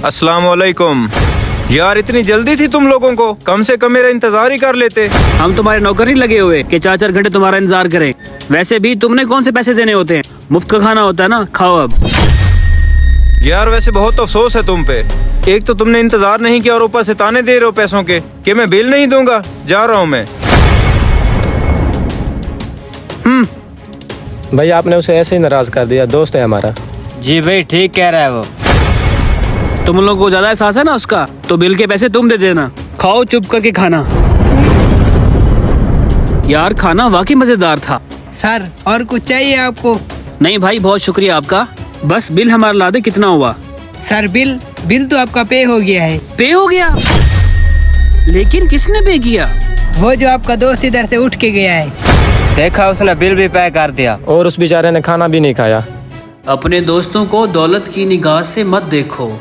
अस्सलाम वालेकुम। यार इतनी जल्दी थी तुम लोगों को, कम से कम मेरा इंतजार ही कर लेते। हम तुम्हारे नौकर नहीं लगे हुए कि 4-4 घंटे तुम्हारा इंतजार करें। वैसे भी तुमने कौन से पैसे देने होते हैं, मुफ्त का खाना होता है ना, खाओ अब। यार वैसे बहुत अफसोस है तुम पे, एक तो तुमने इंतजार नहीं किया और ऊपर से ताने दे रहे हो पैसों के कि मैं बिल नहीं दूंगा। जा रहा हूँ मैं। भाई आपने उसे ऐसे ही नाराज कर दिया, दोस्त है हमारा। जी भाई ठीक कह रहा है वो। तुम लोगों को ज्यादा एहसास है ना उसका, तो बिल के पैसे तुम दे देना। खाओ चुप करके खाना। यार खाना वाकई मजेदार था। सर और कुछ चाहिए आपको? नहीं भाई, बहुत शुक्रिया आपका, बस बिल हमारा ला दे। कितना हुआ? सर बिल तो आपका पे हो गया है। पे हो गया? लेकिन किसने पे किया? वो जो आपका दोस्त इधर से उठ के गया है। देखा उसने बिल भी पे कर दिया और उस बेचारे ने खाना भी नहीं खाया। अपने दोस्तों को दौलत की निगाह से मत देखो।